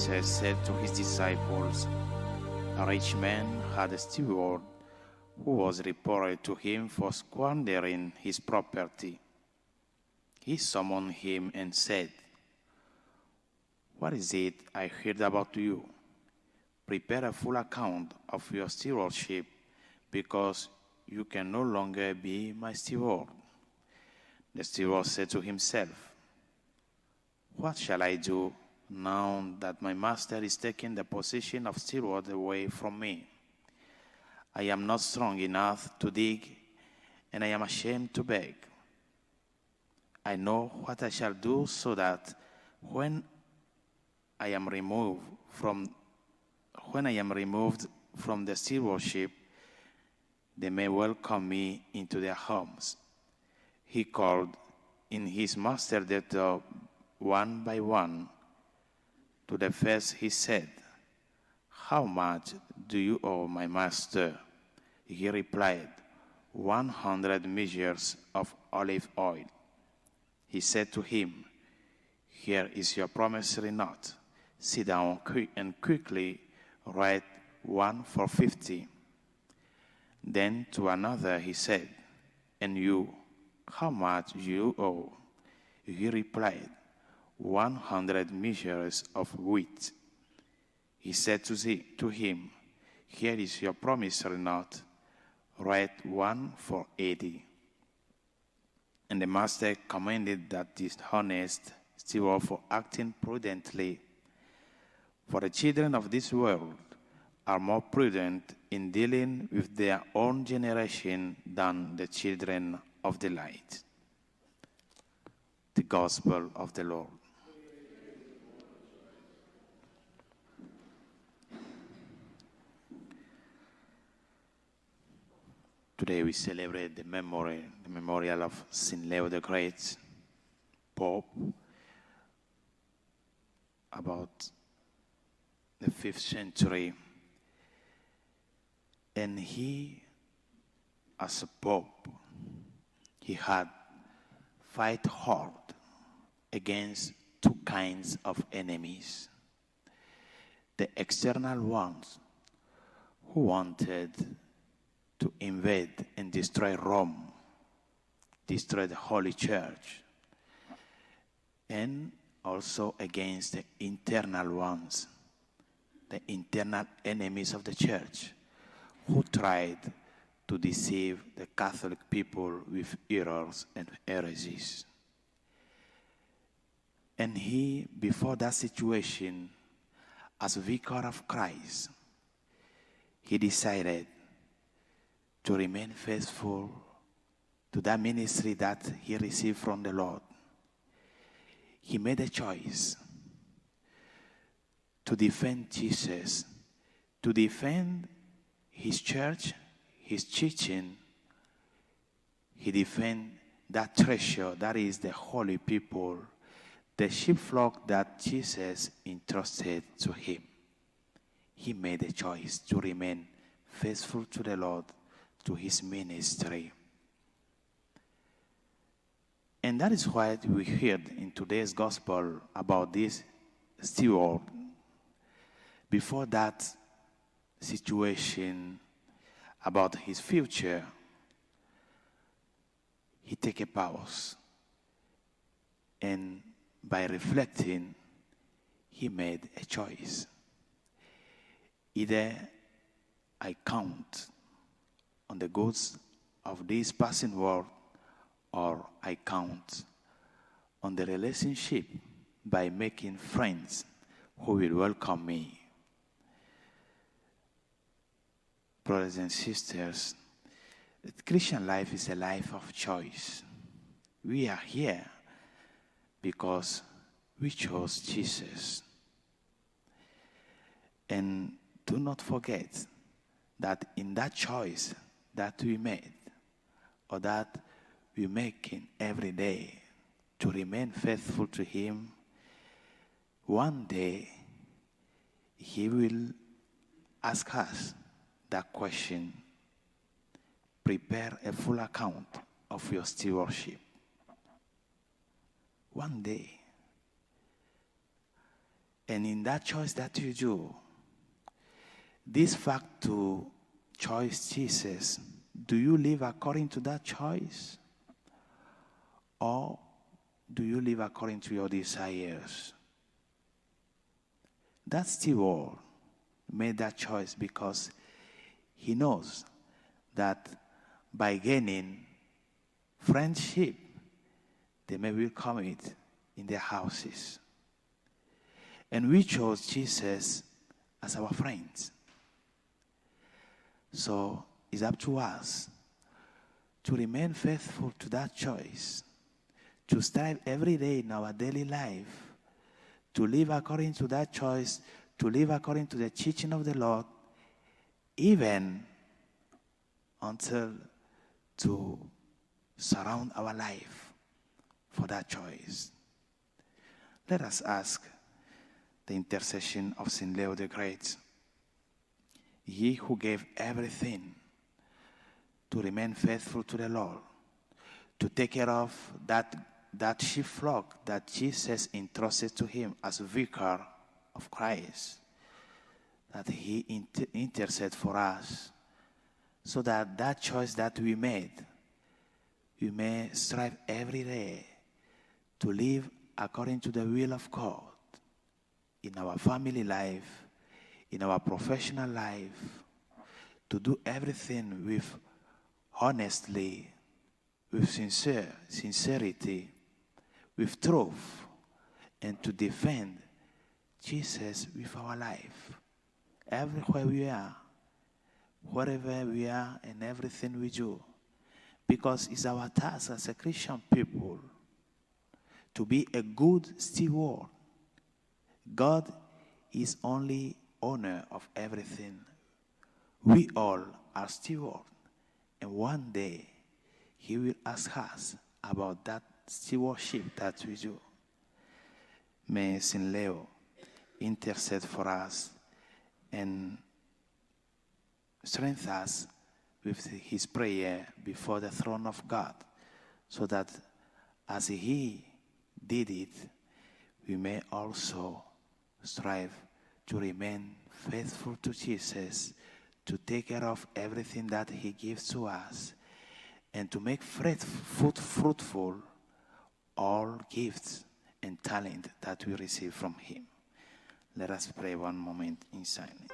Jesus said to his disciples, "A rich man had a steward who was reported to him for squandering his property. He summoned him and said, 'What is it I heard about you? Prepare a full account of your stewardship, because you can no longer be my steward.' The steward said to himself, 'What shall I do now that my master is taking the position of steward away from me? I am not strong enough to dig, and I am ashamed to beg. I know what I shall do so that when I am removed from the stewardship, they may welcome me into their homes.' He called in his master debtor one by one. To the first he said, 'How much do you owe my master?' He replied, 100 measures of olive oil. He said to him, 'Here is your promissory note. Sit down and quickly write one for 50. Then to another he said, 'And you, how much do you owe?' He replied, 100 measures of wheat. He said to him, 'Here is your promissory note. Write one for 80. And the master commended that dishonest steward for acting prudently. For the children of this world are more prudent in dealing with their own generation than the children of the light.'" The Gospel of the Lord. Today we celebrate the memorial of St. Leo the Great, Pope, about the 5th century. And he, as a Pope, he had fight hard against two kinds of enemies. The external ones, who wanted to invade and destroy Rome, destroy the Holy Church, and also against the internal ones, the internal enemies of the Church, who tried to deceive the Catholic people with errors and heresies. And he, before that situation, as vicar of Christ, he decided to remain faithful to that ministry that he received from the Lord. He made a choice to defend Jesus, to defend his church, his teaching. He defended that treasure that is the holy people, the sheepflock that Jesus entrusted to him. He made a choice to remain faithful to the Lord, to his ministry. And that is why we heard in today's gospel about this steward. Before that situation about his future, he took a pause. And by reflecting, he made a choice. Either I count on the goods of this passing world, or I count on the relationship by making friends who will welcome me. Brothers and sisters, the Christian life is a life of choice. We are here because we chose Jesus. And do not forget that in that choice that we made, or that we make in every day to remain faithful to him, one day he will ask us that question: prepare a full account of your stewardship. One day, And in that choice that you do, this fact to choice Jesus, do you live according to that choice? Or do you live according to your desires? That steward made that choice because he knows that by gaining friendship, they may welcome it in their houses. And we chose Jesus as our friends. So it's up to us to remain faithful to that choice, to strive every day in our daily life, to live according to that choice, to live according to the teaching of the Lord, even until to surround our life for that choice. Let us ask the intercession of St. Leo the Great. He who gave everything to remain faithful to the Lord, to take care of that sheep flock that Jesus entrusted to him as vicar of Christ, that he intercede for us, so that that choice that we made, we may strive every day to live according to the will of God in our family life, in our professional life, to do everything with honestly, with sincerity, with truth, and to defend Jesus with our life. Everywhere we are, wherever we are, and everything we do. Because it's our task as a Christian people to be a good steward. God is only owner of everything. We all are stewards. And one day, he will ask us about that stewardship that we do. May St. Leo intercede for us and strengthen us with his prayer before the throne of God, so that as he did it, we may also strive to remain faithful to Jesus, to take care of everything that he gives to us, and to make fruitful all gifts and talent that we receive from him. Let us pray one moment in silence.